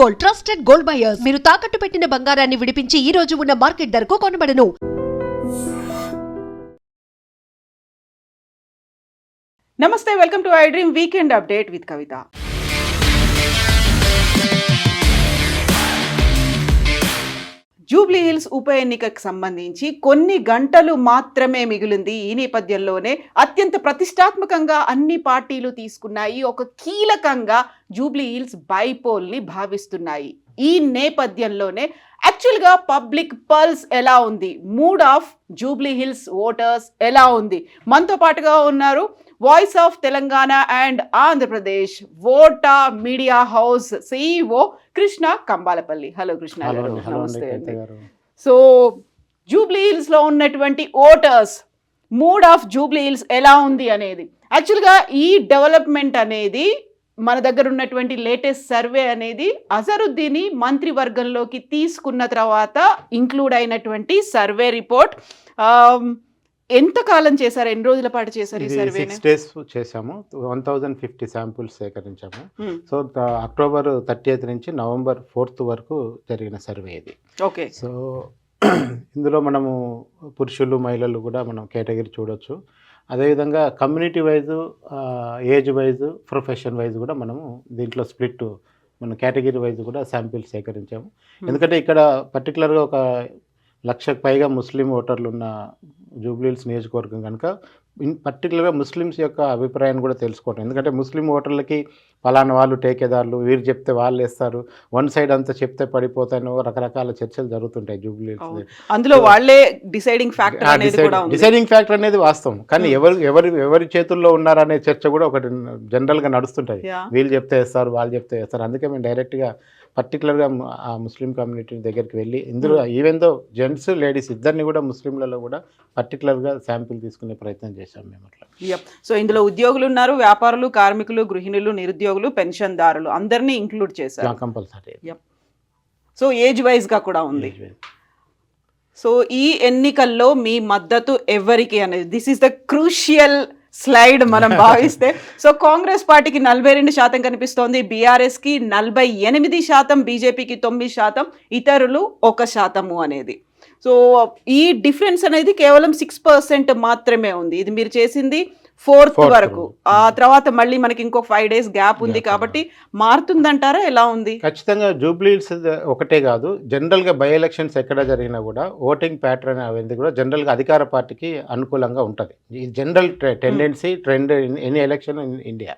Gold, trusted gold buyers. మీరు తాకట్టు పెట్టిన బంగారాన్ని విడిపించి ఈ రోజు ఉన్న మార్కెట్ ధరకు కొనబడను. నమస్తే, welcome to I dream weekend update with Kavitha. Jubilee hills ఉప ఎన్నికకు సంబంధించి కొన్ని గంటలు మాత్రమే మిగిలింది. ఈ నేపథ్యంలోనే అత్యంత ప్రతిష్టాత్మకంగా అన్ని పార్టీలు తీసుకున్నాయి. ఒక కీలకంగా జూబ్లీ హిల్స్ బైపోల్ని భావిస్తున్నాయి. ఈ నేపథ్యంలోనే యాక్చువల్గా పబ్లిక్ పల్స్ ఎలా ఉంది, mood of Jubilee Hills voters ఎలా ఉంది, మనతో పాటుగా ఉన్నారు voice of Telangana and Andhra Pradesh Vota media house CEO Krishna Kambalapalli. Hello Krishna garu. నమస్తే అండి. సో జూబ్లీ హిల్స్ లో ఉన్నటువంటి voters mood of Jubilee Hills ఎలా ఉంది అనేది, యాక్చువల్గా ఈ డెవలప్మెంట్ అనేది మన దగ్గర ఉన్నటువంటి లేటెస్ట్ సర్వే అనేది అజరుద్దీని మంత్రివర్గంలోకి తీసుకున్న తర్వాత ఇంక్లూడ్ అయినటువంటి సర్వే రిపోర్ట్. ఎంతకాలం చేశారు, ఎన్ని రోజుల పాటు చేశారు ఈ సర్వే? 6 days చేసాము. 1050 శాంపుల్స్ సేకరించాము. సో అక్టోబర్ 30th నుంచి నవంబర్ 4th వరకు జరిగిన సర్వే ఇది. ఓకే. సో ఇందులో మనము పురుషులు మహిళలు కూడా మనం కేటగిరీ చూడొచ్చు. అదేవిధంగా community wise, age wise, profession wise కూడా మనము దీంట్లో స్ప్లిట్ మన కేటగిరీ వైజ్ కూడా శాంపిల్స్ సేకరించాము. ఎందుకంటే ఇక్కడ పర్టికులర్గా ఒక 1,00,000కు పైగా ముస్లిం ఓటర్లు ఉన్న జూబ్లీ హిల్స్ నియోజకవర్గం కనుక పర్టికులర్గా ముస్లిమ్స్ యొక్క అభిప్రాయాన్ని కూడా తెలుసుకోవటం. ఎందుకంటే ముస్లిం ఓటర్లకి పలానా వాళ్ళు టేకేదారులు, వీరు చెప్తే వాళ్ళు వేస్తారు, వన్ సైడ్ అంతా చెప్తే పడిపోతాయో రకరకాల చర్చలు జరుగుతుంటాయి జూబ్లీ హిల్స్. అందులో వాళ్ళే డిసైడింగ్ ఫ్యాక్టర్ అనేది వాస్తవం. కానీ ఎవరి చేతుల్లో ఉన్నారనే చర్చ కూడా ఒకటి జనరల్గా నడుస్తుంటుంది. వీళ్ళు చెప్తే వేస్తారు, వాళ్ళు చెప్తే వేస్తారు. అందుకే మేము డైరెక్ట్గా పర్టికులర్గా ఆ ముస్లిం కమ్యూనిటీ దగ్గరికి వెళ్ళి ఇందులో ఈవెన్ దో జెంట్స్ లేడీస్ ఇద్దరిని కూడా ముస్లింలలో కూడా పర్టికులర్గా శాంపిల్ తీసుకునే ప్రయత్నం చేశాం మేము అట్లా. సో ఇందులో ఉద్యోగులు ఉన్నారు, వ్యాపారులు, కార్మికులు, గృహిణులు, నిరుద్యోగులు, పెన్షన్దారులు అందరినీ ఇంక్లూడ్ చేశారు కంపల్సరీ. సో ఏజ్ వైజ్గా కూడా ఉంది. సో ఈ ఎన్నికల్లో మీ మద్దతు ఎవరికి అనేది, this is the crucial slide మనం భావిస్తే. సో కాంగ్రెస్ పార్టీకి 42% కనిపిస్తోంది, బీఆర్ఎస్కి 48%, బీజేపీకి 9%, ఇతరులు 1% అనేది. సో ఈ డిఫరెన్స్ అనేది కేవలం 6% మాత్రమే ఉంది. ఇది మీరు చేసింది 4th వరకు. ఆ తర్వాత మళ్ళీ మనకి ఇంకో 5 days గ్యాప్ ఉంది కాబట్టి మారుతుందంటారా, ఎలా ఉంది? ఖచ్చితంగా జూబ్లీ హిల్స్ ఒకటే కాదు, జనరల్గా బై ఎలక్షన్స్ ఎక్కడ జరిగినా కూడా ఓటింగ్ ప్యాటర్న్ అనేది కూడా జనరల్గా అధికార పార్టీకి అనుకూలంగా ఉంటుంది. ఈ general tendency trend any election in India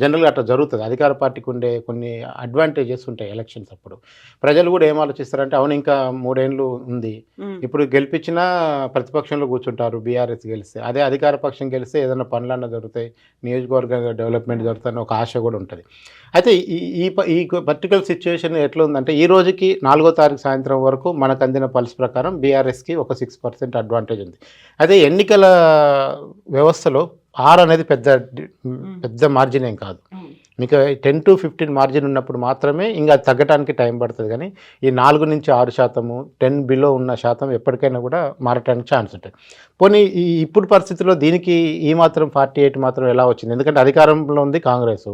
జనరల్గా అట్లా జరుగుతుంది. అధికార పార్టీకి ఉండే కొన్ని అడ్వాంటేజెస్ ఉంటాయి ఎలక్షన్స్ అప్పుడు. ప్రజలు కూడా ఏం ఆలోచిస్తారంటే, అవును ఇంకా 3 ఏళ్ళు ఉంది, ఇప్పుడు గెలిపించినా ప్రతిపక్షంలో కూర్చుంటారు బీఆర్ఎస్ గెలిస్తే, అదే అధికార పక్షం గెలిస్తే ఏదైనా పనులన్నా జరుగుతాయి, నియోజకవర్గ డెవలప్మెంట్ జరుగుతాయని ఒక ఆశ కూడా ఉంటుంది. అయితే ఈ పర్టికులర్ సిచ్యువేషన్ ఎట్లా ఉందంటే, ఈ రోజుకి 4వ తారీఖు సాయంత్రం వరకు మనకు అందిన పల్స్ ప్రకారం బీఆర్ఎస్కి ఒక 6% అడ్వాంటేజ్ ఉంది. అదే ఎన్నికల వ్యవస్థలో 6 అనేది పెద్ద మార్జిన్ ఏం కాదు. మీకు 10 to 15 మార్జిన్ ఉన్నప్పుడు మాత్రమే ఇంకా తగ్గడానికి టైం పడుతుంది. కానీ ఈ 4 నుంచి 6%, 10 బిలో ఉన్న శాతం ఎప్పటికైనా కూడా మారటానికి ఛాన్స్ ఉంటుంది. పోనీ ఇప్పుడు పరిస్థితుల్లో దీనికి ఈ మాత్రం 48 మాత్రం ఎలా వచ్చింది? ఎందుకంటే అధికారంలో ఉంది కాంగ్రెస్,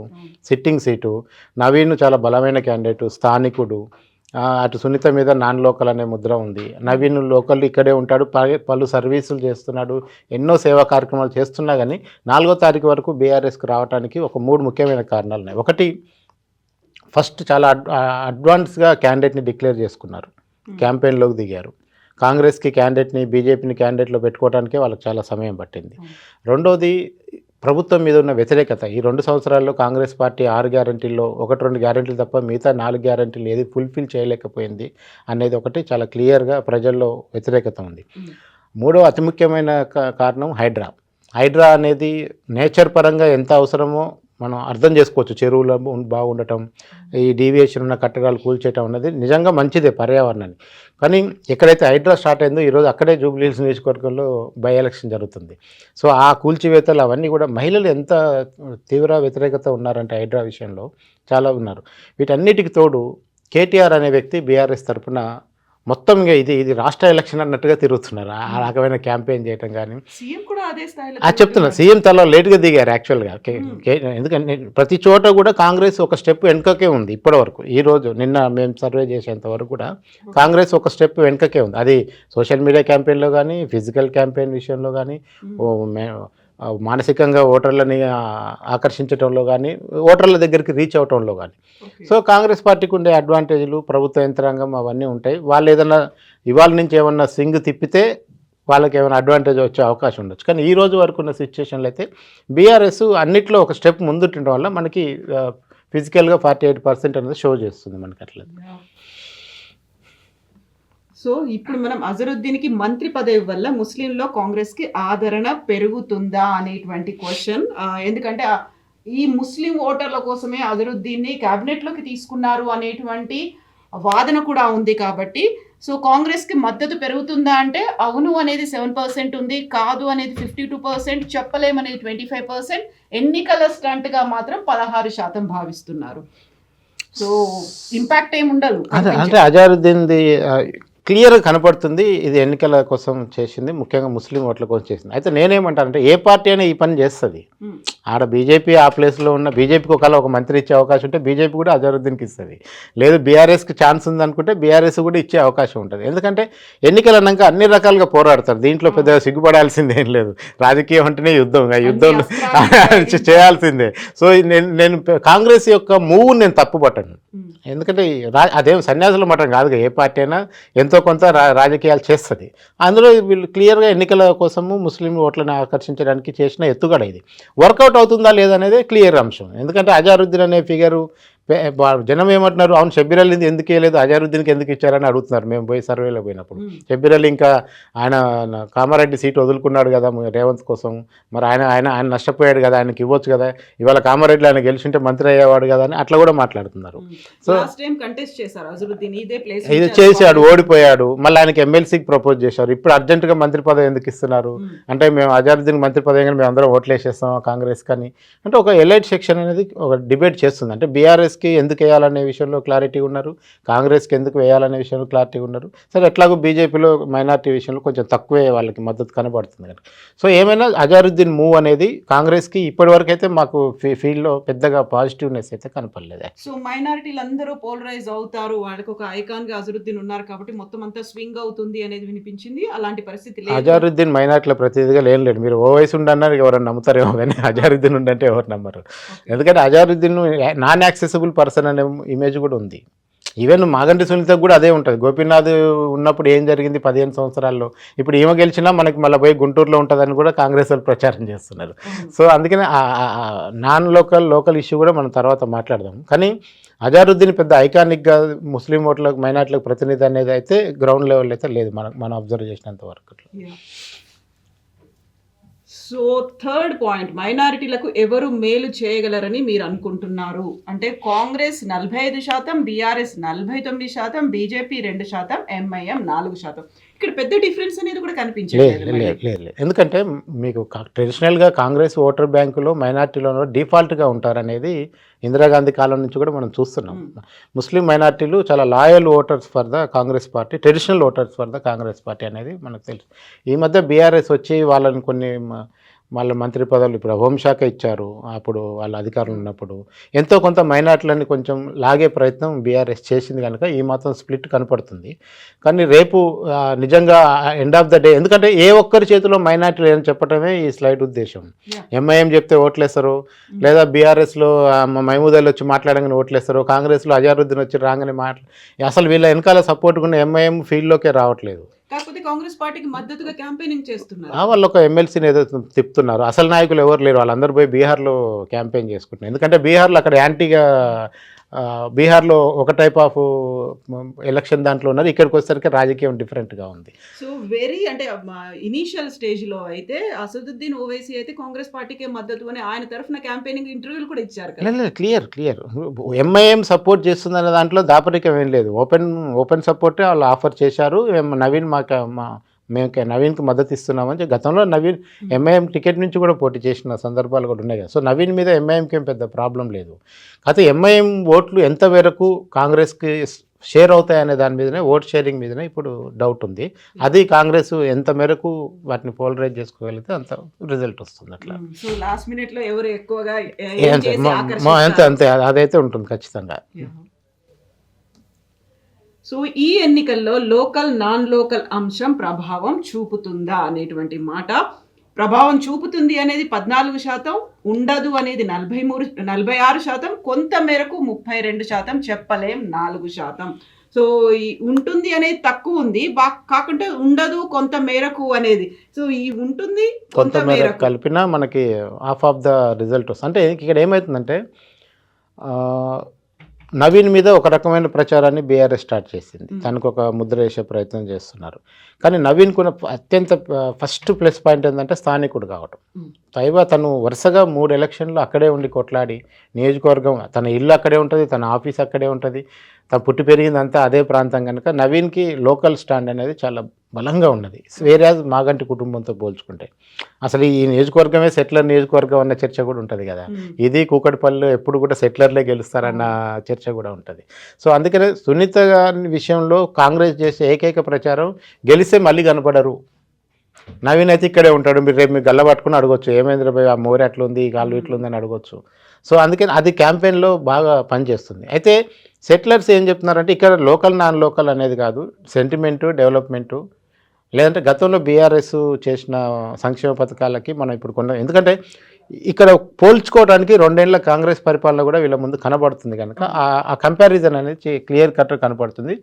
సిట్టింగ్ సీటు, నవీన్ చాలా బలమైన క్యాండిడేట్, స్థానికుడు, అటు సునీత మీద నాన్ లోకల్ అనే ముద్ర ఉంది. నవీన్ లోకల్ ఇక్కడే ఉంటాడు, పలు సర్వీసులు చేస్తున్నాడు, ఎన్నో సేవా కార్యక్రమాలు చేస్తున్నా కానీ 4వ తారీఖు వరకు బీఆర్ఎస్కి రావడానికి ఒక 3 ముఖ్యమైన కారణాలు ఉన్నాయి. ఒకటి, ఫస్ట్ చాలా అడ్వాన్స్గా క్యాండిడేట్ని డిక్లేర్ చేసుకున్నారు, క్యాంపెయిన్లోకి దిగారు. కాంగ్రెస్కి క్యాండిడేట్ని, బీజేపీని క్యాండిడేట్లో పెట్టుకోవడానికే వాళ్ళకి చాలా సమయం పట్టింది. రెండోది, ప్రభుత్వం మీద ఉన్న వ్యతిరేకత. ఈ 2 సంవత్సరాల్లో కాంగ్రెస్ పార్టీ 6 గ్యారంటీల్లో 1-2 గ్యారంటీలు తప్ప మిగతా 4 గ్యారంటీలు ఏది ఫుల్ఫిల్ చేయలేకపోయింది అనేది ఒకటి చాలా క్లియర్గా ప్రజల్లో వ్యతిరేకత ఉంది. మూడో అతి ముఖ్యమైన కారణం హైడ్రా అనేది నేచర్ పరంగా ఎంత అవసరమో మనం అర్థం చేసుకోవచ్చు. చెరువులు బాగుండటం, ఈ డీవియేషన్ ఉన్న కట్టడాలు కూల్చేయటం అనేది నిజంగా మంచిదే పర్యావరణాన్ని. కానీ ఎక్కడైతే హైడ్రా స్టార్ట్ అయిందో ఈరోజు అక్కడే జూబ్లీ హిల్స్ నియోజకవర్గంలో బై ఎలక్షన్ జరుగుతుంది. సో ఆ కూల్చివేతలు అవన్నీ కూడా మహిళలు ఎంత తీవ్ర వ్యతిరేకత ఉన్నారంటే హైడ్రా విషయంలో చాలా ఉన్నారు. వీటన్నిటికి తోడు కేటీఆర్ అనే వ్యక్తి బీఆర్ఎస్ తరఫున మొత్తం ఇంకా ఇది రాష్ట్ర ఎలక్షన్ అన్నట్టుగా తిరుగుతున్నారు. ఆ రకమైన క్యాంపెయిన్ చేయటం కానీ సీఎం కూడా అదే స్థాయిలో చెప్తున్నా, సీఎం చాలా లేట్గా దిగారు యాక్చువల్గా. ఎందుకంటే ప్రతి చోట కూడా కాంగ్రెస్ ఒక స్టెప్ వెనుకకే ఉంది ఇప్పటివరకు. ఈరోజు నిన్న మేము సర్వే చేసేంత వరకు కూడా కాంగ్రెస్ ఒక స్టెప్ వెనుకకే ఉంది. అది సోషల్ మీడియా క్యాంపెయిన్లో కానీ, ఫిజికల్ క్యాంపెయిన్ విషయంలో కానీ, మానసికంగా ఓటర్లని ఆకర్షించడంలో కానీ, ఓటర్ల దగ్గరికి రీచ్ అవటంలో కానీ. సో కాంగ్రెస్ పార్టీకి ఉండే అడ్వాంటేజ్లు, ప్రభుత్వ యంత్రాంగం అవన్నీ ఉంటాయి. వాళ్ళు ఏదైనా ఇవాళ నుంచి ఏమన్నా స్వింగ్ తిప్పితే వాళ్ళకి ఏమైనా అడ్వాంటేజ్ వచ్చే అవకాశం ఉండొచ్చు. కానీ ఈ రోజు వరకు ఉన్న సిచ్యువేషన్లో అయితే బీఆర్ఎస్ అన్నిట్లో ఒక స్టెప్ ముందుండటం వల్ల మనకి ఫిజికల్గా 48% అనేది షో చేస్తుంది మనకి అట్లా. సో ఇప్పుడు మనం అజరుద్దీన్కి మంత్రి పదవి వల్ల ముస్లింలో కాంగ్రెస్కి ఆదరణ పెరుగుతుందా అనేటువంటి క్వశ్చన్. ఎందుకంటే ఈ ముస్లిం ఓటర్ల కోసమే అజరుద్దీన్ని క్యాబినెట్లోకి తీసుకున్నారు అనేటువంటి వాదన కూడా ఉంది. కాబట్టి సో కాంగ్రెస్కి మద్దతు పెరుగుతుందా అంటే అవును అనేది 7% ఉంది, కాదు అనేది 52%, చెప్పలేమనేది 25%, ఎన్నికల స్టంట్గా మాత్రం 16% భావిస్తున్నారు. సో ఇంపాక్ట్ ఏమి ఉండదు. అంటే అజారుద్దీన్ది క్లియర్గా కనపడుతుంది ఇది ఎన్నికల కోసం చేసింది, ముఖ్యంగా ముస్లిం ఓట్ల కోసం చేసింది. అయితే నేనేమంటానంటే ఏ పార్టీ అయినా ఈ పని చేస్తుంది. ఆడ బీజేపీ ఆ ప్లేస్లో ఉన్న బీజేపీకి ఒకవేళ ఒక మంత్రి ఇచ్చే అవకాశం ఉంటే బీజేపీ కూడా అజరుద్దీన్కి ఇస్తుంది. లేదు బీఆర్ఎస్కి ఛాన్స్ ఉందనుకుంటే బీఆర్ఎస్ కూడా ఇచ్చే అవకాశం ఉంటుంది. ఎందుకంటే ఎన్నికలు అన్నాక అన్ని రకాలుగా పోరాడతారు. దీంట్లో పెద్దగా సిగ్గుపడాల్సింది ఏం లేదు. రాజకీయం అంటేనే యుద్ధం చేయాల్సిందే. సో నేను కాంగ్రెస్ యొక్క మూవ్ నేను తప్పుపట్టను. ఎందుకంటే అదేం సన్యాసుల మఠం కాదుగా, ఏ పార్టీ అయినా ఎంతో కొంత రాజకీయాలు చేస్తుంది. అందులో వీళ్ళు క్లియర్గా ఎన్నికల కోసము ముస్లిం ఓట్లను ఆకర్షించడానికి చేసిన ఎత్తుగడ ఇది. వర్కౌట్ అవుతుందా లేదనేది క్లియర్ అంశం. ఎందుకంటే అజారుద్దీన్ అనే ఫిగరు జనం ఏమంటున్నారు, అవును షబ్బీర్ అలీ ఎందుకు వేయలేదు, అజారుద్దీన్కి ఎందుకు ఇచ్చారని అడుగుతున్నారు. మేము పోయి సర్వేలో పోయినప్పుడు షబ్బీర్ అలీ ఇంకా ఆయన కామారెడ్డి సీటు వదులుకున్నాడు కదా రేవంత్ కోసం, మరి ఆయన నష్టపోయాడు కదా, ఆయనకి ఇవ్వచ్చు కదా, ఇవాళ కామారెడ్డిలో ఆయన గెలిచింటే మంత్రి అయ్యేవాడు కదా అని అట్లా కూడా మాట్లాడుతున్నారు. సో ఇది చేశాడు, ఓడిపోయాడు, మళ్ళీ ఆయనకి ఎమ్మెల్సీకి ప్రపోజ్ చేశారు. ఇప్పుడు అర్జెంటుగా మంత్రి పదవి ఎందుకు ఇస్తున్నారు అంటే మేము అజారుద్దీన్ మంత్రి పదవి కానీ మేము అందరం ఓట్లేసేస్తాం కాంగ్రెస్ కానీ అంటే ఒక ఎలైట్ సెక్షన్ అనేది ఒక డిబేట్ చేస్తుంది. అంటే బీఆర్ఎస్ ఎందుకు వేయాలనే విషయంలో క్లారిటీ ఉన్నారు, కాంగ్రెస్కి ఎందుకు వేయాలనే విషయంలో క్లారిటీ ఉన్నారు. సరే ఎట్లాగో బీజేపీలో మైనార్టీ విషయంలో కొంచెం తక్కువే వాళ్ళకి మద్దతు కనబడుతుంది కనుక. సో ఏమైనా అజారుద్దీన్ మూవ్ అనేది కాంగ్రెస్కి ఇప్పటివరకు అయితే మాకు ఫీల్డ్లో పెద్దగా పాజిటివ్నెస్ అయితే కనపడలేదు. సో మైనారిటీలు అందరూ పోలరైజ్ అవుతారు, వాళ్ళకి ఒక ఐకాన్గా అజరుద్దీన్ ఉన్నారు కాబట్టి మొత్తం అంతా స్వింగ్ అవుతుంది అనేది వినిపించింది. అలాంటి పరిస్థితి లేదు. అజారుద్దీన్ మైనార్టీల ప్రతినిధిగా లేడు. మీరు ఓవైసీ ఉండన్నారు ఎవరైనా నమ్ముతారేమో కానీ అజారుద్దీన్ ఉండంటే ఎవరు నమ్మరు. ఎందుకంటే అజారుద్దీన్ నాన్ యాక్సెసిబుల్ పర్సన్ అనే ఇమేజ్ కూడా ఉంది. ఈవెన్ మాగంటి సునీతకు కూడా అదే ఉంటుంది. గోపీనాథ్ ఉన్నప్పుడు ఏం జరిగింది 15 సంవత్సరాల్లో, ఇప్పుడు ఈమె గెలిచినా మనకి మళ్ళీ పోయి గుంటూరులో ఉంటుందని కూడా కాంగ్రెస్ వాళ్ళు ప్రచారం చేస్తున్నారు. సో అందుకని నాన్ లోకల్ ఇష్యూ కూడా మనం తర్వాత మాట్లాడదాం. కానీ అజారుద్దీన్ పెద్ద ఐకానిక్గా ముస్లిం ఓట్లకు మైనార్టీలకు ప్రతినిధి అనేది అయితే గ్రౌండ్ లెవెల్ అయితే లేదు మనం అబ్జర్వ్ చేసినంత వరకు. సో థర్డ్ పాయింట్, మైనారిటీలకు ఎవరు మేలు చేయగలరని మీరు అనుకుంటున్నారు అంటే కాంగ్రెస్ 45%, బీఆర్ఎస్ 49%, బీజేపీ 2%, ఎంఐఎం 4%. ఇక్కడ పెద్ద డిఫరెన్స్ అనేది కూడా కనిపించలేదు. లేదు, ఎందుకంటే మీకు ట్రెడిషనల్గా కాంగ్రెస్ ఓటర్ బ్యాంకులో మైనార్టీలో డిఫాల్ట్గా ఉంటారనేది ఇందిరాగాంధీ కాలం నుంచి కూడా మనం చూస్తున్నాం. ముస్లిం మైనార్టీలు చాలా loyal voters for the Congress party, traditional voters for the Congress party అనేది మనకు తెలుసు. ఈ మధ్య బీఆర్ఎస్ వచ్చి వాళ్ళని కొన్ని వాళ్ళ మంత్రి పదవులు ఇప్పుడు హోంశాఖ ఇచ్చారు, అప్పుడు వాళ్ళ అధికారులు ఉన్నప్పుడు ఎంతో కొంత మైనార్టీలని కొంచెం లాగే ప్రయత్నం బీఆర్ఎస్ చేసింది కనుక ఈ మాత్రం స్ప్లిట్ కనపడుతుంది. కానీ రేపు నిజంగా ఎండ్ ఆఫ్ ద డే, ఎందుకంటే ఏ ఒక్కరి చేతిలో మైనార్టీలు అని చెప్పడమే ఈ స్లైడ్ ఉద్దేశం. ఎంఐఎం చెప్తే ఓట్లేస్తారు, లేదా బీఆర్ఎస్లో మహమూద్ అలీ వచ్చి మాట్లాడగానే ఓట్లేస్తారు, కాంగ్రెస్లో అజారుద్దీన్ వచ్చి రాగానే అసలు వీళ్ళ వెనకాల సపోర్ట్ ఉన్న ఎంఐఎం ఫీల్డ్లోకే రావట్లేదు. కాకపోతే కాంగ్రెస్ పార్టీకి మద్దతుగా క్యాంపెయినింగ్ చేస్తున్నారు. వాళ్ళు ఒక ఎమ్మెల్సీని ఏదో తిప్పుతున్నారు. అసలు నాయకులు ఎవరు లేరు, వాళ్ళందరూ పోయి బీహార్లో క్యాంపెయిన్ చేసుకుంటున్నారు. ఎందుకంటే బీహార్లో అక్కడ యాంటీగా బీహార్లో ఒక టైప్ ఆఫ్ ఎలక్షన్ దాంట్లో ఉన్నారు, ఇక్కడికి వచ్చేసరికి రాజకీయం డిఫరెంట్గా ఉంది. సో అంటే ఇనీషియల్ స్టేజ్లో అయితే అసదుద్దీన్ ఓవైసీ అయితే కాంగ్రెస్ పార్టీకే మద్దతు అని ఆయన తరఫున క్యాంపెయినింగ్ ఇంటర్వ్యూలు కూడా ఇచ్చారు. క్లియర్ ఎంఐఎం సపోర్ట్ చేస్తుందనే దాంట్లో దాపరికం ఏం లేదు. ఓపెన్ సపోర్టే వాళ్ళు ఆఫర్ చేశారు. నవీన్ మేము నవీన్కి మద్దతు ఇస్తున్నామని గతంలో నవీన్ ఎంఐఎం టికెట్ నుంచి కూడా పోటీ చేసిన సందర్భాలు కూడా ఉన్నాయి కదా. సో నవీన్ మీద ఎంఐఎంకి ఏం పెద్ద ప్రాబ్లం లేదు. కాకపోతే ఎంఐఎం ఓట్లు ఎంత వరకు కాంగ్రెస్కి షేర్ అవుతాయనే దాని మీదనే, ఓట్ షేరింగ్ మీదనే ఇప్పుడు డౌట్ ఉంది. అది కాంగ్రెస్ ఎంత మేరకు వాటిని పోలరైజ్ చేసుకోగలిగితే అంత రిజల్ట్ వస్తుంది. అట్లా సో లాస్ట్ మినిట్ లో ఎవరు ఎక్కువగా అంతే అంతే అంతే అదైతే ఉంటుంది ఖచ్చితంగా. సో ఈ ఎన్నికల్లో లోకల్ నాన్ లోకల్ అంశం ప్రభావం చూపుతుందా అనేటువంటి మాట. ప్రభావం చూపుతుంది అనేది 14%, ఉండదు అనేది 46%, కొంత మేరకు 32%, చెప్పలేం 4%. సో ఈ ఉంటుంది అనేది తక్కువ ఉంది, కాకుంటే ఉండదు కొంత మేరకు అనేది. సో ఈ ఉంటుంది కొంత మేరకు కలిపినా మనకి హాఫ్ ఆఫ్ ద రిజల్ట్ వస్తుంది. అంటే ఇక్కడ ఏమవుతుందంటే నవీన్ మీద ఒక రకమైన ప్రచారాన్ని బీఆర్ఎస్ స్టార్ట్ చేసింది, తనకు ఒక ముద్ర వేసే ప్రయత్నం చేస్తున్నారు. కానీ నవీన్కు అత్యంత ఫస్ట్ ప్లస్ పాయింట్ ఏంటంటే స్థానికుడు కావటం. పైగా తను వరుసగా 3 ఎలక్షన్లు అక్కడే ఉండి కొట్లాడి, నియోజకవర్గం తన ఇల్లు అక్కడే ఉంటుంది, తన ఆఫీస్ అక్కడే ఉంటుంది, తను పుట్టి పెరిగిందంతా అదే ప్రాంతం కనుక నవీన్కి లోకల్ స్టాండ్ అనేది చాలా బలంగా ఉన్నది. వేరే మాగంటి కుటుంబంతో పోల్చుకుంటే అసలు ఈ నియోజకవర్గమే సెటిలర్ నియోజకవర్గం అన్న చర్చ కూడా ఉంటుంది కదా. ఇది కూకట్పల్లిలో ఎప్పుడు కూడా సెటిలర్లే గెలుస్తారన్న చర్చ కూడా ఉంటుంది. సో అందుకనే సునీత గారి విషయంలో కాంగ్రెస్ చేసే ఏకైక ప్రచారం గెలిస్తే మళ్ళీ కనపడరు, నవీన్ అయితే ఇక్కడే ఉంటాడు, మీరు రేపు మీరు గల్ల పట్టుకుని అడగొచ్చు, ఏమైంది రా ఆ మోరి అట్లుంది, ఈ కాళ్ళు ఇట్లుంది అని అడగొచ్చు. సో అందుకని అది క్యాంపెయిన్లో బాగా పనిచేస్తుంది. అయితే సెటిలర్స్ ఏం చెప్తున్నారంటే ఇక్కడ లోకల్ నాన్ లోకల్ అనేది కాదు, సెంటిమెంటు, డెవలప్మెంటు, లేదంటే గతంలో బీఆర్ఎస్ చేసిన సంక్షేమ పథకాలకి మనం ఇప్పుడు ఎందుకంటే ఇక్కడ పోల్చుకోవడానికి 2 ఏళ్ల కాంగ్రెస్ పరిపాలన కూడా వీళ్ళ ముందు కనబడుతుంది కనుక ఆ కంపారిజన్ అనేది క్లియర్ కట్ కనపడుతుంది.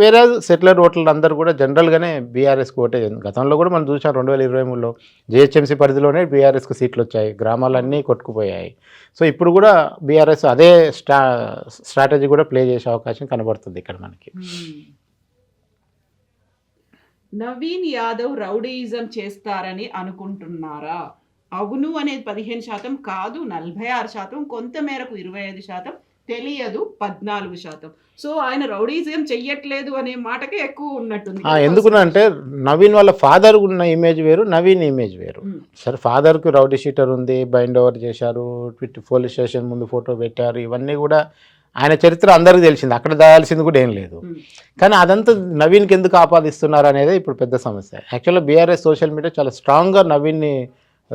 వేరే సెటిలర్ ఓటర్లు అందరూ కూడా జనరల్గానే బీఆర్ఎస్కి ఓటే. గతంలో కూడా మనం చూసాం 2023లో జిహెచ్ఎంసీ పరిధిలోనే బీఆర్ఎస్కి సీట్లు వచ్చాయి, గ్రామాలన్నీ కొట్టుకుపోయాయి. సో ఇప్పుడు కూడా బీఆర్ఎస్ అదే స్ట్రాటజీ కూడా ప్లే చేసే అవకాశం కనబడుతుంది ఇక్కడ మనకి. నవీన్ యాదవ్ రౌడీయిజం చేస్తారని అనుకుంటున్నారా? అవును అనేది 15%, కాదు 46%, కొంత మేరకు 25%, తెలియదు 14%. సో ఆయన రౌడీజం చెయ్యట్లేదు అనే మాటకే ఎక్కువ ఉన్నట్టుంది. ఎందుకునంటే నవీన్ వాళ్ళ ఫాదర్ ఉన్న ఇమేజ్ వేరు, నవీన్ ఇమేజ్ వేరు. సరే ఫాదర్కి రౌడీ షీటర్ ఉంది, బైండ్ ఓవర్ చేశారు, పోలీస్ స్టేషన్ ముందు ఫోటో పెట్టారు, ఇవన్నీ కూడా ఆయన చరిత్ర అందరికీ తెలిసింది, అక్కడ దాయాల్సింది కూడా ఏం లేదు. కానీ అదంతా నవీన్కి ఎందుకు ఆపాదిస్తున్నారు అనేది ఇప్పుడు పెద్ద సమస్య. యాక్చువల్గా బీఆర్ఎస్ సోషల్ మీడియా చాలా స్ట్రాంగ్గా నవీన్ని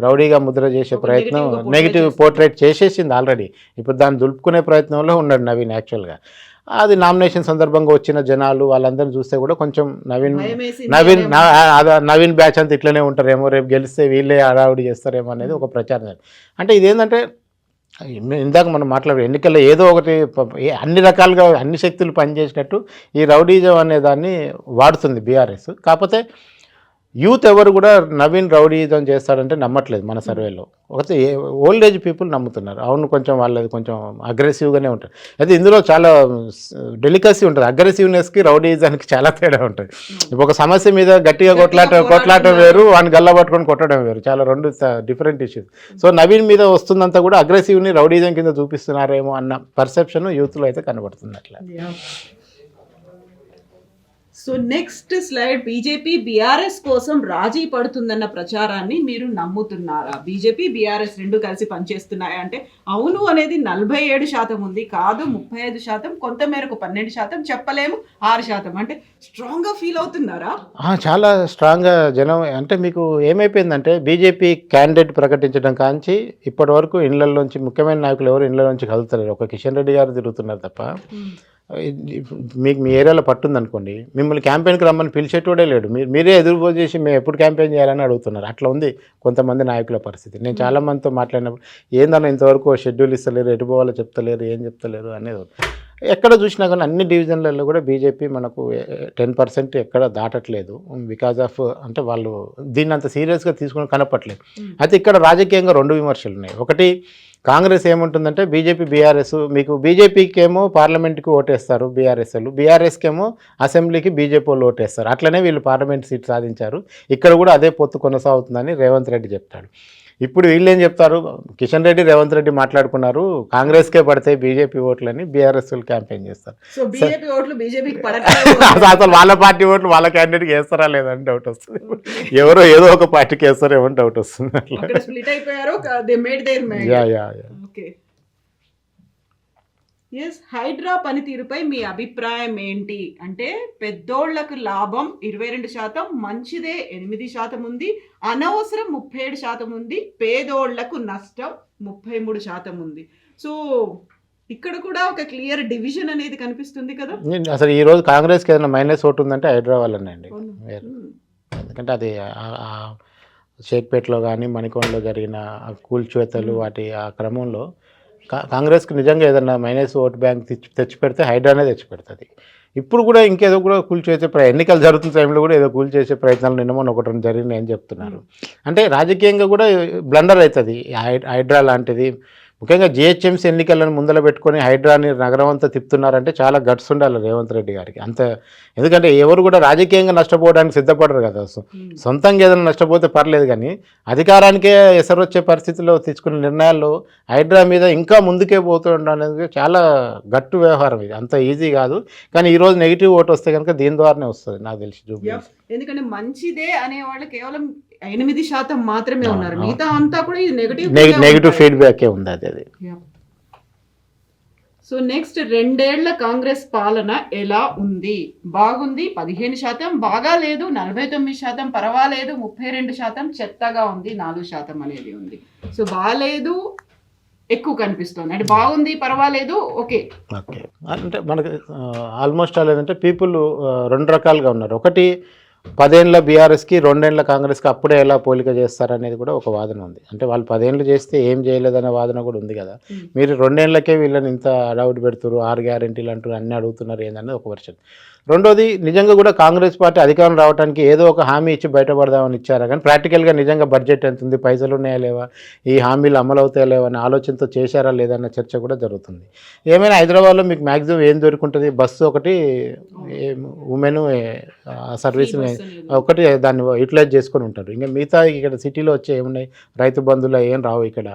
రౌడీగా ముద్ర చేసే ప్రయత్నం, నెగిటివ్ పోర్ట్రేట్ చేసేసింది ఆల్రెడీ. ఇప్పుడు దాన్ని దులుపుకునే ప్రయత్నంలో ఉన్నాడు నవీన్. యాక్చువల్గా అది నామినేషన్ సందర్భంగా వచ్చిన జనాలు వాళ్ళందరినీ చూస్తే కూడా కొంచెం నవీన్ బ్యాచ్ అంతా ఇట్లనే ఉంటారేమో, రేపు గెలిస్తే వీళ్ళే హడావుడి చేస్తారేమో అనేది ఒక ప్రచారం. అంటే ఇదేంటంటే ఇందాక మనం మాట్లాడే ఎన్నికల్లో ఏదో ఒకటి అన్ని రకాలుగా అన్ని శక్తులు పనిచేసినట్టు ఈ రౌడీజం అనే దాన్ని వాడుతుంది బీఆర్ఎస్. కాకపోతే యూత్ ఎవరు కూడా నవీన్ రౌడీజం చేస్తాడంటే నమ్మట్లేదు మన సర్వేలో. ఒకటి ఓల్డ్ ఏజ్ పీపుల్ నమ్ముతున్నారు, అవును కొంచెం వాళ్ళది కొంచెం అగ్రెసివ్గానే ఉంటుంది. అయితే ఇందులో చాలా డెలికసీ ఉంటుంది, అగ్రెసివ్నెస్కి రౌడీజానికి చాలా తేడా ఉంటుంది. ఇప్పుడు ఒక సమస్య మీద గట్టిగా కొట్లాట వేరు, వాడిని గల్ల పట్టుకొని కొట్టడం వేరు, చాలా 2 డిఫరెంట్ ఇష్యూస్. సో నవీన్ మీద వస్తుందంతా కూడా అగ్రెసివ్ని రౌడీజం కింద చూపిస్తున్నారేమో అన్న పర్సెప్షన్ యూత్లో అయితే కనబడుతుంది అట్లా. So next slide, BJP BRS కోసం రాజీ పడుతుందన్న ప్రచారాన్ని మీరు నమ్ముతున్నారా? బీజేపీ బీఆర్ఎస్ రెండు కలిసి పనిచేస్తున్నాయా అంటే అవును అనేది 47% ఉంది, కాదు 35%, కొంత మేరకు 12%, చెప్పలేము 6%. అంటే స్ట్రాంగ్గా ఫీల్ అవుతున్నారా? చాలా స్ట్రాంగ్గా జనం. అంటే మీకు ఏమైపోయిందంటే బీజేపీ క్యాండిడేట్ ప్రకటించడం కాంచి ఇప్పటి వరకు ఇళ్లలోంచి ముఖ్యమైన నాయకులు ఎవరు ఇళ్లలోంచి కదులుతలేరు. ఒక కిషన్ రెడ్డి గారు తిరుగుతున్నారు తప్ప. మీకు మీ ఏరియాలో పట్టుందనుకోండి, మిమ్మల్ని క్యాంపెయిన్కి రమ్మని పిలిచేటోడే లేడు, మీరే ఎదురుపోజు చేసి మేము ఎప్పుడు క్యాంపెయిన్ చేయాలని అడుగుతున్నారు. అట్లా ఉంది కొంతమంది నాయకుల పరిస్థితి. నేను చాలామందితో మాట్లాడినప్పుడు ఏందన్నా ఇంతవరకు షెడ్యూల్ ఇస్తలేరు, ఎటు పోవాలో చెప్తలేరు, ఏం చెప్తలేరు అనేది. ఎక్కడ చూసినా కానీ అన్ని డివిజన్లలో కూడా బీజేపీ మనకు 10% ఎక్కడ దాటట్లేదు. బికాజ్ ఆఫ్ అంటే వాళ్ళు దీన్ని అంత సీరియస్గా తీసుకుని కనపట్లేదు. అయితే ఇక్కడ రాజకీయంగా 2 విమర్శలు ఉన్నాయి. ఒకటి, కాంగ్రెస్ ఏముంటుందంటే బీజేపీ బీఆర్ఎస్, మీకు బీజేపీకి ఏమో పార్లమెంట్కి ఓటేస్తారు బీఆర్ఎస్ వాళ్ళు, బీఆర్ఎస్కి ఏమో అసెంబ్లీకి బీజేపీ వాళ్ళు ఓటేస్తారు. అట్లనే వీళ్ళు పార్లమెంట్ సీట్ సాధించారు. ఇక్కడ కూడా అదే పొత్తు కొనసాగుతుందని రేవంత్ రెడ్డి చెప్తాడు. ఇప్పుడు వీళ్ళు ఏం చెప్తారు, కిషన్ రెడ్డి రేవంత్ రెడ్డి మాట్లాడుకున్నారు, కాంగ్రెస్కే పడతాయి బీజేపీ ఓట్లని బీఆర్ఎస్ వాళ్ళు క్యాంపెయిన్ చేస్తారు. అసలు వాళ్ళ పార్టీ ఓట్లు వాళ్ళ క్యాండిడేట్కి వేస్తారా లేదని డౌట్ వస్తుంది. ఎవరో ఏదో ఒక పార్టీకి వేస్తారేమో డౌట్ వస్తుంది. ఎస్, హైడ్రా పనితీరుపై మీ అభిప్రాయం ఏంటి అంటే పెద్దోళ్లకు లాభం 22%, మంచిదే 8% ఉంది, అనవసరం 37% ఉంది, పేదోళ్లకు నష్టం 33% ఉంది. సో ఇక్కడ కూడా ఒక క్లియర్ డివిజన్ అనేది కనిపిస్తుంది కదా. అసలు ఈ రోజు కాంగ్రెస్కి ఏదైనా మైనస్ ఓటు ఉందంటే హైదరాబాద్ అండి. ఎందుకంటే అది షేక్పేటలో కానీ మణికొండలో జరిగిన కూల్చివేతలు వాటి ఆ క్రమంలో కాంగ్రెస్కి నిజంగా ఏదైనా మైనస్ ఓట్ బ్యాంక్ తెచ్చి పెడితే హైడ్రానే తెచ్చి పెడుతుంది. ఇప్పుడు కూడా ఇంకేదో కూడా కూల్చేసే ఎన్నికలు జరుగుతున్న టైంలో కూడా ఏదో కూల్చేసే ప్రయత్నాలు నిన్న మొన్న ఒకటి జరిగినాయి అని చెప్తున్నారు. అంటే రాజకీయంగా కూడా బ్లండర్ అవుతుంది హైడ్రా లాంటిది. ముఖ్యంగా జిహెచ్ఎంసీ ఎన్నికలను ముందర పెట్టుకొని హైడ్రాని నగరం అంతా తిప్పుతున్నారంటే చాలా గట్స్ ఉండాలి రేవంత్ రెడ్డి గారికి అంత. ఎందుకంటే ఎవరు కూడా రాజకీయంగా నష్టపోవడానికి సిద్ధపడరు కదా. సొంతంగా ఏదైనా నష్టపోతే పర్లేదు, కానీ అధికారానికే ఎసరొచ్చే పరిస్థితుల్లో తీసుకున్న నిర్ణయాల్లో హైడ్రా మీద ఇంకా ముందుకే పోతుండనేది చాలా గట్టు వ్యవహారం. ఇది అంత ఈజీ కాదు. కానీ ఈరోజు నెగిటివ్ ఓటు వస్తే కనుక దీని ద్వారానే వస్తుంది నాకు తెలిసి. ఎందుకంటే మంచిదే అనే వాళ్ళు కేవలం 8% మాత్రమే ఉన్నారు, మిగతా అంతా కూడా ఇది నెగిటివ్ ఫీడ్బ్యాకే ఉంది అది. సో నెక్స్ట్ 2 ఏళ్ల కాంగ్రెస్ పాలన ఎలా ఉంది? బాగుంది 15%, బాగా లేదు 49%, పర్వాలేదు 32%, చెత్తగా ఉంది 4% అనేది ఉంది. సో బాగాలేదు ఎక్కువ కనిపిస్తుంది, అంటే బాగుంది పర్వాలేదు ఓకే. అంటే మనకి ఆల్మోస్ట్ లేదంటే పీపుల్ 2 రకాలుగా ఉన్నారు. ఒకటి 10 ఏళ్ళ బీఆర్ఎస్కి 2 ఏళ్ళ కాంగ్రెస్కి అప్పుడే ఎలా పోలిక చేస్తారనేది కూడా ఒక వాదన ఉంది. అంటే వాళ్ళు 10 ఏళ్ళు చేస్తే ఏం చేయలేదనే వాదన కూడా ఉంది కదా. మీరు 2 ఏళ్ళకే వీళ్ళని ఇంత డౌట్ పెడుతున్నారు, 6 గ్యారెంటీలు అంటారు, అన్నీ అడుగుతున్నారు ఏందనేది ఒక వర్షన్. రెండోది, నిజంగా కూడా కాంగ్రెస్ పార్టీ అధికారం రావడానికి ఏదో ఒక హామీ ఇచ్చి బయటపడదామని ఇచ్చారా, కానీ ప్రాక్టికల్గా నిజంగా బడ్జెట్ ఎంత ఉంది, పైసలు ఉన్నాయా లేవా, ఈ హామీలు అమలు అవుతాయా లేవా అనే ఆలోచనతో చేశారా లేదన్న చర్చ కూడా జరుగుతుంది. ఏమైనా హైదరాబాద్లో మీకు మ్యాక్సిమం ఏం దొరుకుంటుంది, బస్సు ఒకటి, ఉమెన్ సర్వీస్ ఒకటి, దాన్ని యూటిలైజ్ చేసుకొని ఉంటారు. ఇంకా మిగతా ఇక్కడ సిటీలో వచ్చే ఏమున్నాయి, రైతు బంధువులు ఏం రావు ఇక్కడ.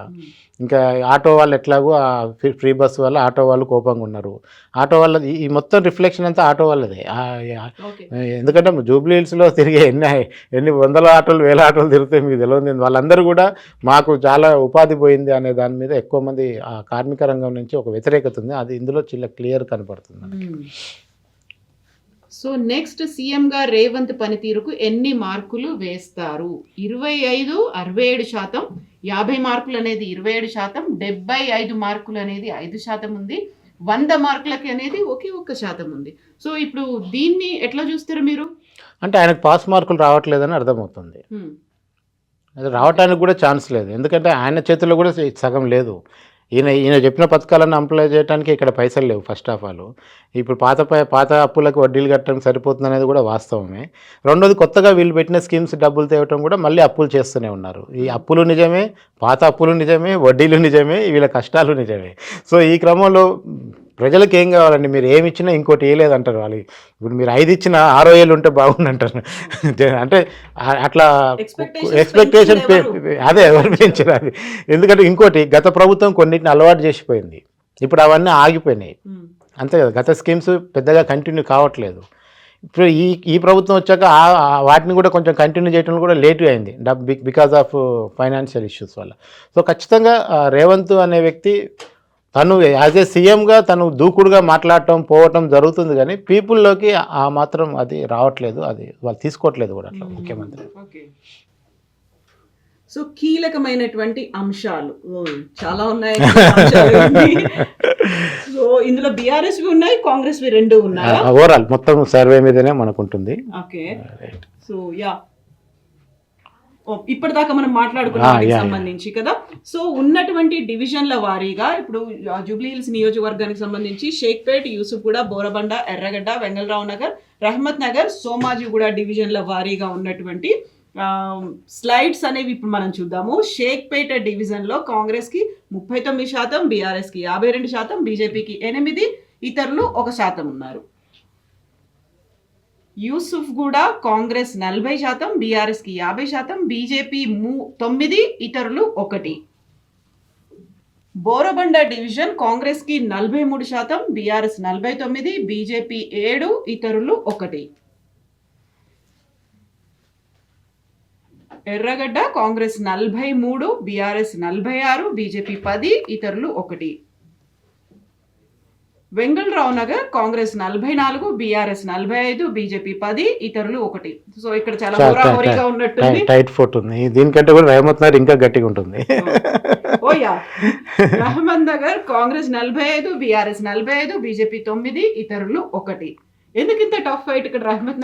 ఇంకా ఆటో వాళ్ళు ఎట్లాగో ఫ్రీ బస్సు వల్ల ఆటో వాళ్ళు కోపంగా ఉన్నారు. ఆటో వాళ్ళ ఈ మొత్తం రిఫ్లెక్షన్ అంతా ఆటో వాళ్ళదే. ఎందుకంటే జూబ్లీ హిల్స్లో తిరిగే ఎన్ని వందల ఆటోలు, వేల ఆటోలు తిరిగితే మీకు తెలియదు. వాళ్ళందరూ కూడా మాకు చాలా ఉపాధి పోయింది అనే దాని మీద ఎక్కువ మంది ఆ కార్మిక రంగం నుంచి ఒక వ్యతిరేకత ఉంది. అది ఇందులో చాలా క్లియర్ కనపడుతుంది. సో నెక్స్ట్, సీఎంగా రేవంత్ పనితీరుకు ఎన్ని మార్కులు వేస్తారు? 25, 67%, 50 మార్కులు అనేది 27%, 75 మార్కులు అనేది 5% ఉంది, 100 మార్కులకి అనేది ఒకే 1% ఉంది. సో ఇప్పుడు దీన్ని ఎట్లా చూస్తారు మీరు? అంటే ఆయనకు పాస్ మార్కులు రావట్లేదని అర్థమవుతుంది. అది రావడానికి కూడా ఛాన్స్ లేదు, ఎందుకంటే ఆయన చేతుల్లో కూడా సగం లేదు. ఈయన చెప్పిన పథకాలను అప్లై చేయడానికి ఇక్కడ పైసలు లేవు ఫస్ట్ ఆఫ్ ఆల్. ఇప్పుడు పాత అప్పులకు వడ్డీలు కట్టడానికి సరిపోతుంది అనేది కూడా వాస్తవమే. రెండోది, కొత్తగా వీళ్ళు పెట్టిన స్కీమ్స్ డబ్బులు తేవటం కూడా మళ్ళీ అప్పులు చేస్తూనే ఉన్నారు. ఈ అప్పులు నిజమే, పాత అప్పులు నిజమే, వడ్డీలు నిజమే, వీళ్ళ కష్టాలు నిజమే. సో ఈ క్రమంలో ప్రజలకు ఏం కావాలండి, మీరు ఏమి ఇచ్చినా ఇంకోటి వేయలేదంటారు వాళ్ళు. ఇప్పుడు మీరు 5 ఇచ్చినా 6వ ఏళ్ళు ఉంటే బాగుందంటారు. అంటే అట్లా ఎక్స్పెక్టేషన్ అదే ఎవరు పెంచారు అది. ఎందుకంటే ఇంకోటి, గత ప్రభుత్వం కొన్నిటిని అలవాటు చేసిపోయింది, ఇప్పుడు అవన్నీ ఆగిపోయినాయి అంతే కదా. గత స్కీమ్స్ పెద్దగా కంటిన్యూ కావట్లేదు. ఇప్పుడు ఈ ప్రభుత్వం వచ్చాక వాటిని కూడా కొంచెం కంటిన్యూ చేయడం కూడా లేట్ అయింది బికాజ్ ఆఫ్ ఫైనాన్షియల్ ఇష్యూస్ వల్ల. సో ఖచ్చితంగా రేవంత్ అనే వ్యక్తి తను యాజ్ ఏ సీఎంగా తను దూకుడుగా మాట్లాడటం పోవటం జరుగుతుంది, కానీ పీపుల్లోకి ఆ మాత్రం అది రావట్లేదు, అది వాళ్ళు తీసుకోవట్లేదు కూడా అట్లా ముఖ్యమంత్రి. సో కీలకమైనటువంటి అంశాలు చాలా ఉన్నాయి. సో ఇందులో బీఆర్ఎస్ ఉన్నాయి, కాంగ్రెస్ రెండు ఉన్నాయి. ఓవరాల్ మొత్తం సర్వే మీదనే మనకు ఉంటుంది. ఓకే, సో యా ఇప్పటిదాకా మనం మాట్లాడుకున్న సంబంధించి కదా. సో ఉన్నటువంటి డివిజన్ల వారీగా ఇప్పుడు జూబ్లీ హిల్స్ నియోజకవర్గానికి సంబంధించి షేక్పేట్, యూసుఫ్గూడ, బోరబండ, ఎర్రగడ్డ, వెంగళరావు నగర్, రహమత్ నగర్, సోమాజిగూడ డివిజన్ల వారీగా ఉన్నటువంటి స్లైడ్స్ అనేవి ఇప్పుడు మనం చూద్దాము. షేక్పేట డివిజన్లో కాంగ్రెస్కి 39%, బీఆర్ఎస్కి 52%, బీజేపీకి 8%, ఇతరులు 1% ఉన్నారు. యూసుఫ్గూడ కాంగ్రెస్ 40%, బీఆర్ఎస్కి 50%, బీజేపీ 9%, ఇతరులు 1%. బోరబండ డివిజన్ కాంగ్రెస్కి 43%, బీఆర్ఎస్ 49%, బీజేపీ 7%, ఇతరులు 1%. ఎర్రగడ్డ కాంగ్రెస్ 43, బీఆర్ఎస్ 46, బీజేపీ 10, ఇతరులు 1. వెంగళరావు నగర్ కాంగ్రెస్ 44, బీఆర్ఎస్ 45, బీజేపీ 10, ఇతరులు 1. సో ఇక్కడ చాలా హోరాహోరీగా ఉన్నట్టుంది. టైట్ ఫోర్ట్ ఉంది. దీనికంటే కూడా రహమత్ నగర్ ఇంకా గట్టిగా ఉంటుంది. ఓయా రహమత్ నగర్ కాంగ్రెస్ 45, బీఆర్ఎస్ 45, బీజేపీ 9, ఇతరులు 1. ఎందుకు ఇంత టఫ్ ఫైట్ ఇక్కడ రహమత్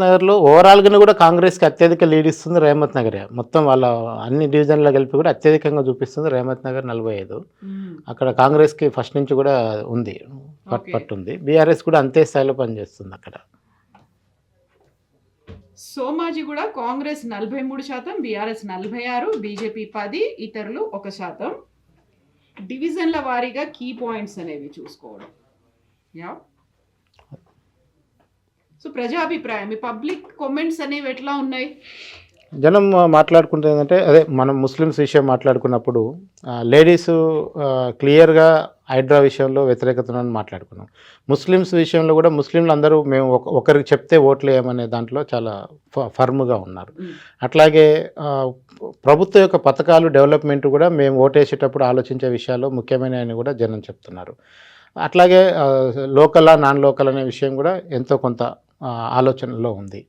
నగర్ లో ఓవరాల్ గా కూడా కాంగ్రెస్ కి అత్యధిక లీడ్ ఇస్తుంది రహమత్ నగర్. మొత్తం వాళ్ళ అన్ని డివిజన్ల కలిపి కూడా అత్యధికంగా చూపిస్తుంది రహమత్ నగర్ 45. అక్కడ కాంగ్రెస్ కి ఫస్ట్ నుంచి కూడా ఉంది, పట్టుంది. బీఆర్ఎస్ కూడా అంతే స్థాయిలో పనిచేస్తుంది అక్కడ. సోమాజీ కూడా కాంగ్రెస్ 43%, బీఆర్ఎస్ 46, బీజేపీ 10, ఇతరులు 1%. డివిజన్ల వారీగా కీ పాయింట్స్ అనేవి చూసుకోవడం. యా సో ప్రజాభిప్రాయం, మీ పబ్లిక్ కామెంట్స్ అనేవి ఎట్లా ఉన్నాయి? జనం మాట్లాడుకుంటే ఏంటంటే, అదే మనం ముస్లిమ్స్ విషయం మాట్లాడుకున్నప్పుడు లేడీస్ క్లియర్గా హైడ్రా విషయంలో వ్యతిరేకతను మాట్లాడుకున్నాం. ముస్లిమ్స్ విషయంలో కూడా ముస్లింలు అందరూ మేము ఒకరికి చెప్తే ఓట్లు వేయమనే దాంట్లో చాలా ఫర్మ్గా ఉన్నారు. అట్లాగే ప్రభుత్వం యొక్క పథకాలు డెవలప్మెంట్ కూడా మేము ఓటేసేటప్పుడు ఆలోచించే విషయాల్లో ముఖ్యమైనవి కూడా జనం చెప్తున్నారు. అట్లాగే లోకల్ నాన్ లోకల్ అనే విషయం కూడా ఎంతో కొంత ఆలోచనలో ఉంది.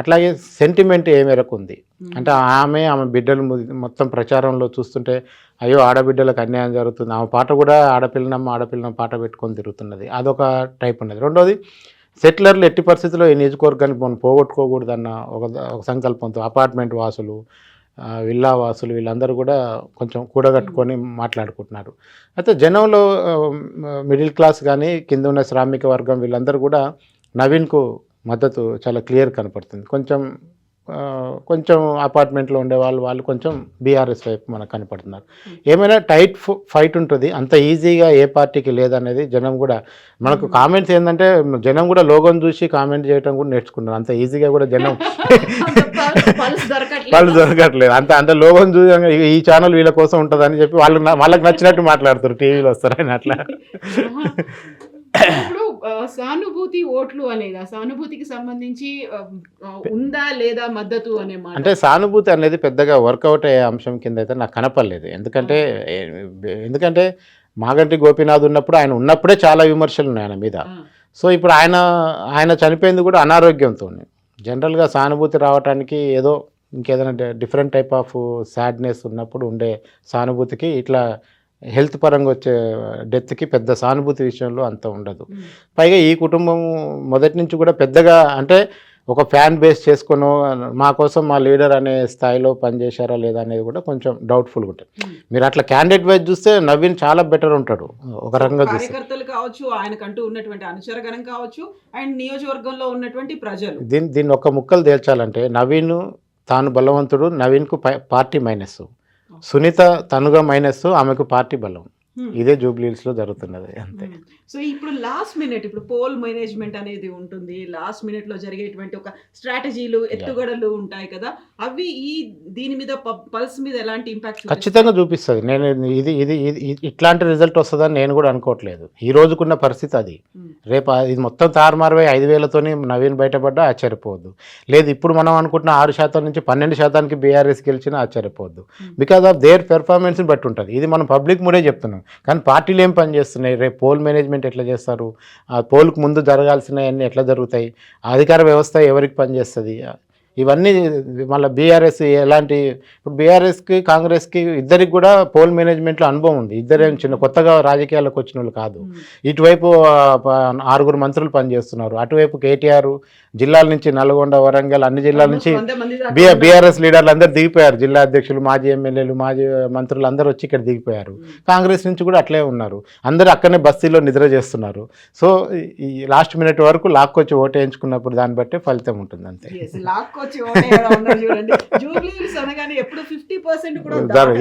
అట్లాగే సెంటిమెంట్ ఏ మేరకు ఉంది అంటే ఆమె బిడ్డలు మొత్తం ప్రచారంలో చూస్తుంటే అయ్యో ఆడబిడ్డలకు అన్యాయం జరుగుతుంది, ఆమె పాట కూడా ఆడపిల్లనమ్మ పాట పెట్టుకొని తిరుగుతున్నది, అదొక టైప్ ఉన్నది. రెండోది సెటిలర్లు ఎట్టి పరిస్థితుల్లో ఈ నియోజకవర్గానికి మనం పోగొట్టుకోకూడదన్న ఒక సంకల్పంతో అపార్ట్మెంట్ వాసులు, విల్లా వాసులు వీళ్ళందరూ కూడా కొంచెం కూడగట్టుకొని మాట్లాడుకుంటున్నారు. అయితే జనంలో మిడిల్ క్లాస్ కానీ కింద ఉన్న శ్రామిక వర్గం వీళ్ళందరూ కూడా నవీన్కు మద్దతు చాలా క్లియర్ కనపడుతుంది. కొంచెం అపార్ట్మెంట్లో ఉండే వాళ్ళు కొంచెం బీఆర్ఎస్ వైపు మనకు కనపడుతున్నారు. ఏమైనా టైట్ ఫైట్ ఉంటుంది, అంత ఈజీగా ఏ పార్టీకి లేదనేది జనం కూడా మనకు కామెంట్స్ ఏంటంటే జనం కూడా లోగోని చూసి కామెంట్ చేయడం కూడా నేర్చుకున్నారు. అంత ఈజీగా కూడా జనం వాళ్ళు దొరకట్లేదు. అంత లోగోని చూసి ఈ ఛానల్ వీళ్ళ కోసం ఉంటుందని చెప్పి వాళ్ళకి నచ్చినట్టు మాట్లాడుతారు, టీవీలో వస్తారని అట్లా. ఇప్పుడు సానుభూతి ఓట్లు అనేది సానుభూతికి సంబంధించి ఉందా లేదా మద్దతు అనే మాట, అంటే సానుభూతి అనేది పెద్దగా వర్కౌట్ అయ్యే అంశం కింద అయితే నాకు కనపడలేదు. ఎందుకంటే మాగంటి గోపీనాథ్ ఉన్నప్పుడు ఆయన ఉన్నప్పుడే చాలా విమర్శలు ఉన్నాయి ఆయన మీద. సో ఇప్పుడు ఆయన చనిపోయింది కూడా అనారోగ్యంతో. జనరల్గా సానుభూతి రావడానికి ఏదో ఇంకేదైనా డిఫరెంట్ టైప్ ఆఫ్ సాడ్నెస్ ఉన్నప్పుడు ఉండే సానుభూతికి ఇట్లా హెల్త్ పరంగా వచ్చే డెత్కి పెద్ద సానుభూతి విషయంలో అంత ఉండదు. పైగా ఈ కుటుంబం మొదటి నుంచి కూడా పెద్దగా అంటే ఒక ఫ్యాన్ బేస్ చేసుకుని మా కోసం మా లీడర్ అనే స్థాయిలో పనిచేశారా లేదా అనేది కూడా కొంచెం డౌట్ఫుల్గా ఉంటుంది. మీరు అట్లా క్యాండిడేట్ వైజ్ చూస్తే నవీన్ చాలా బెటర్ ఉంటాడు ఒక రకంగా చూస్తే. కార్యకర్తలు కావచ్చు, ఆయనకంటూ ఉన్నటువంటి అనుచరగణం కావచ్చు, అండ్ నియోజకవర్గంలో ఉన్నటువంటి ప్రజలు దీన్ని ఒక ముక్కలు తేల్చాలంటే నవీన్ తాను బలవంతుడు, నవీన్కు పార్టీ మైనస్, సునీత తనుగా మైనస్, ఆమెకు పార్టీ బలం. ఇదే జూబ్లీ హిల్స్ లో జరుగుతున్నది అంతే. సో ఇప్పుడు లాస్ట్ మినిట్ ఇప్పుడు పోల్ మేనేజ్మెంట్ అనేది ఉంటుంది, లాస్ట్ మినిట్ లో జరిగేటువంటి ఒక స్ట్రాటజీలు ఎత్తుగడలు ఉంటాయి కదా, అవి దీని మీద పల్స్ మీద ఎలాంటి ఇంపాక్ట్ ఖచ్చితంగా చూపిస్తుంది. నేను ఇది ఇట్లాంటి రిజల్ట్ వస్తుందని నేను కూడా అనుకోవట్లేదు. ఈ రోజుకున్న పరిస్థితి అది. రేపు ఇది మొత్తం తారుమారువై 5,000తోని నవీన్ బయటపడ్డా ఆశ్చర్యపోవద్దు. లేదు ఇప్పుడు మనం అనుకుంటున్న 6% నుంచి 12% బీఆర్ఎస్ గెలిచినా ఆశ్చర్యపోవద్దు. బికాజ్ ఆఫ్ దేర్ పెర్ఫార్మెన్స్ని బట్టి ఉంటుంది. ఇది మనం పబ్లిక్ మూడే చెప్తున్నాం, కానీ పార్టీలు ఏం పని చేస్తున్నాయి, రేపు పోల్ మేనేజ్మెంట్ ఎట్లా చేస్తారు, ఆ పోల్కు ముందు జరగాల్సినవన్నీ ఎట్లా జరుగుతాయి, అధికార వ్యవస్థ ఎవరికి పనిచేస్తుంది, ఇవన్నీ మళ్ళీ బీఆర్ఎస్ ఎలాంటి, ఇప్పుడు బీఆర్ఎస్కి కాంగ్రెస్కి ఇద్దరికి కూడా పోల్ మేనేజ్మెంట్లో అనుభవం ఉంది. ఇద్దరేం చిన్న కొత్తగా రాజకీయాల్లోకి వచ్చిన వాళ్ళు కాదు. ఇటువైపు 6 మంత్రులు పనిచేస్తున్నారు, అటువైపు కేటీఆర్ జిల్లాల నుంచి నల్గొండ, వరంగల్ అన్ని జిల్లాల నుంచి బీఆర్ఎస్ లీడర్లు అందరూ దిగిపోయారు. జిల్లా అధ్యక్షులు, మాజీ ఎమ్మెల్యేలు, మాజీ మంత్రులు అందరూ వచ్చి ఇక్కడ దిగిపోయారు. కాంగ్రెస్ నుంచి కూడా అట్లే ఉన్నారు, అందరూ అక్కడనే బస్తీలో నిద్ర చేస్తున్నారు. సో ఈ లాస్ట్ మినిట్ వరకు లాక్కొచ్చి ఓటేయించుకున్నప్పుడు దాన్ని బట్టే ఫలితం ఉంటుంది అంతే.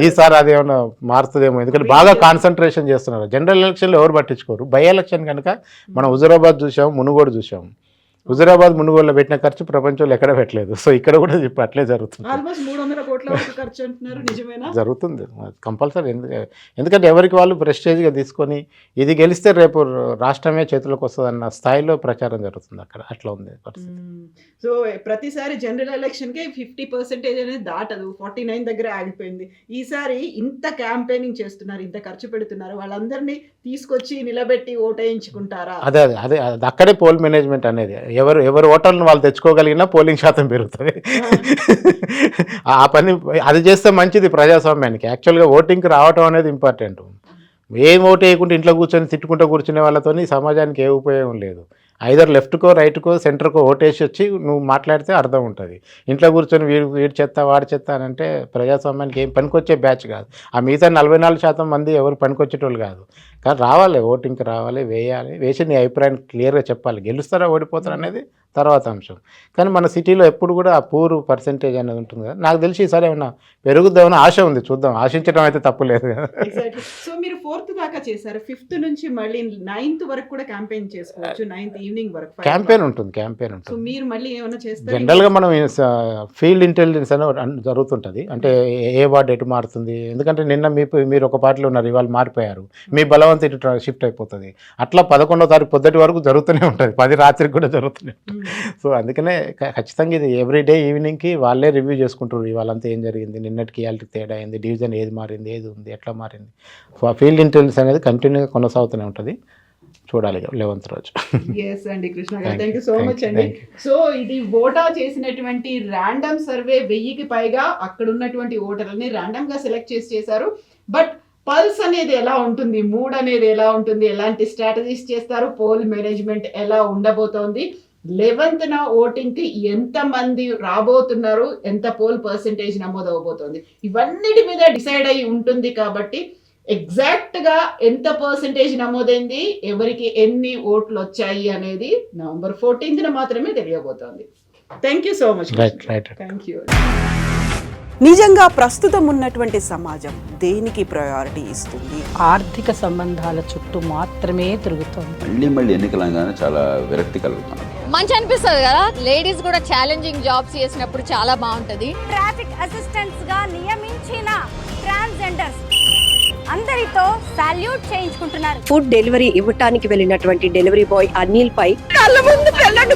ఈసారి అది ఏమైనా మారుతుందేమో, ఎందుకంటే బాగా కాన్సన్ట్రేషన్ చేస్తున్నారు. జనరల్ ఎలక్షన్లో ఎవరు పట్టించుకోరు, బై ఎలక్షన్ కనుక మనం హుజూరాబాద్ చూసాం, మునుగోడు చూసాం. హుజురాబాద్ మునుగోడులో పెట్టిన ఖర్చు ప్రపంచంలో ఎక్కడ పెట్టలేదు. సో ఇక్కడ కూడా ఇప్పుడు అట్లే జరుగుతుంది. ఆల్మోస్ట్ 300 కోట్ల వరకు ఖర్చు అంటున్నారు, నిజమేనా? జరుగుతుంది కంపల్సరీ. ఎందుకంటే ఎవరికి వాళ్ళు ప్రెస్టేజ్గా తీసుకొని ఇది గెలిస్తే రేపు రాష్ట్రమే చేతులకు వస్తుందన్న స్థాయిలో ప్రచారం జరుగుతుంది అక్కడ. అట్లా ఉంది పరిస్థితి. సో ప్రతిసారి జనరల్ ఎలక్షన్కి 50% అనేది దాటదు, 49 దగ్గర ఆగిపోయింది. ఈసారి ఇంత క్యాంపెయినింగ్ చేస్తున్నారు, ఇంత ఖర్చు పెడుతున్నారు, వాళ్ళందరినీ తీసుకొచ్చి నిలబెట్టి ఓటేయించుకుంటారా? అదే అదే అదే అది అక్కడే పోల్ మేనేజ్మెంట్ అనేది. ఎవరు ఓటర్లను వాళ్ళు తెచ్చుకోగలిగినా పోలింగ్ శాతం పెరుగుతుంది. ఆ పని అది చేస్తే మంచిది ప్రజాస్వామ్యానికి. యాక్చువల్గా ఓటింగ్కి రావటం అనేది ఇంపార్టెంట్. ఏం ఓటు వేయకుండా ఇంట్లో కూర్చొని తిట్టుకుంటూ కూర్చునే వాళ్ళతో సమాజానికి ఏ ఉపయోగం లేదు. ఐదర్ లెఫ్ట్కో రైట్కో సెంటర్కో ఓటేసి వచ్చి నువ్వు మాట్లాడితే అర్థం ఉంటుంది. ఇంట్లో కూర్చొని వీడి చెత్త వాడి చెత్త అని అంటే ప్రజాస్వామ్యానికి ఏం పనికొచ్చే బ్యాచ్ కాదు. ఆ మిగతా 44% మంది ఎవరు పనికొచ్చేటోళ్ళు కాదు. కానీ రావాలి, ఓటింగ్కి రావాలి, వేయాలి, వేసి నీ అభిప్రాయాన్ని క్లియర్గా చెప్పాలి. గెలుస్తారా ఓడిపోతారా అనేది తర్వాత అంశం. కానీ మన సిటీలో ఎప్పుడు కూడా ఆ పూర్ పర్సెంటేజ్ అనేది ఉంటుంది కదా. నాకు తెలిసి ఈసారి ఏమన్నా పెరుగుద్దామని ఆశ ఉంది, చూద్దాం. ఆశించడం అయితే తప్పు లేదు కదా. సో మీరు 4th దాకా చేశారు, 5th నుంచి మళ్ళీ 9th వరకు కూడా క్యాంపెయిన్ చేసుకోవచ్చు, 9th ఈవినింగ్ వరకు క్యాంపెయిన్ ఉంటుంది. సో మీరు మళ్ళీ ఏమైనా చేస్తారు? జనరల్గా మనం ఫీల్డ్ ఇంటెలిజెన్స్ అని జరుగుతుంటుంది. అంటే ఏ వార్డు ఎటు మారుతుంది, ఎందుకంటే నిన్న మీరు ఒక పార్టీలో ఉన్నారు, ఇవాళ మారిపోయారు, మీ బలవంతం ఇటు షిఫ్ట్ అయిపోతుంది. అట్లా 11వ తారీఖు పొద్దుటి వరకు జరుగుతూనే ఉంటుంది, 10 రాత్రికి కూడా జరుగుతూనే ఉంటుంది. సో అందుకనే ఖచ్చితంగా ఇది ఎవ్రీడే ఈవినింగ్కి వాళ్ళే రివ్యూ చేసుకుంటారు. ఇవాళంతా ఏం జరిగింది, నిన్నటికి ఇవాళకి తేడా అయింది, డివిజన్ ఏది మారింది, ఏది ఉంది, ఎట్లా మారింది. ఫీల్డ్ ఇంటెలిజెన్స్ అనేది కంటిన్యూగా కొనసాగుతూనే ఉంటుంది. చూడాలి 11th రోజు. ఎస్ అండి కృష్ణ గారు, థ్యాంక్ యూ సో మచ్ అండి. సో ఇది ఓటా చేసినటువంటి ర్యాండమ్ సర్వే 1000కి పైగా అక్కడ ఉన్నటువంటి ఓటర్లని ర్యాండమ్ గా సెలెక్ట్ చేశారు. బట్ పల్స్ అనేది ఎలా ఉంటుంది, మూడ్ అనేది ఎలా ఉంటుంది, ఎలాంటి స్ట్రాటజీస్ చేస్తారు, పోల్ మేనేజ్మెంట్ ఎలా ఉండబోతోంది, 11th ఓటింగ్ కి ఎంత మంది రాబోతున్నారు, ఎంత పోల్ పర్సెంటేజ్ నమోదు అవబోతోంది, ఇవన్నిటి మీద డిసైడ్ అయి ఉంటుంది. కాబట్టి ఎగ్జాక్ట్ గా ఎంత పర్సెంటేజ్ నమోదైంది, ఎవరికి ఎన్ని ఓట్లు వచ్చాయి అనేది November 14th మాత్రమే తెలియబోతోంది. Thank you so much. Thank you. నిజంగా ప్రస్తుతం ఉన్నటువంటి సమాజం దేనికి ప్రయారిటీ ఇస్తుంది? ఆర్థిక సంబంధాల చుట్టూ మాత్రమే తిరుగుతోంది. మళ్ళీ ఎన్నికలంగానే చాలా విరక్తి కలుగుతున్నాం. మంచి అనిపిస్తుంది కదా, లేడీస్ కూడా ఛాలెంజింగ్ జాబ్స్ చేసినప్పుడు చాలా బాగుంటది. ట్రాఫిక్ అసిస్టెంట్స్ గా నియమించిన ట్రాన్స్జెండర్స్ అందరితో సాల్యూట్ చేయించుకుంటున్నారు. ఫుడ్ డెలివరీ ఇవ్వటానికి వెళ్ళినటువంటి డెలివరీ బాయ్ అనిల్ పై కళ్ళ ముందు పెళ్ళని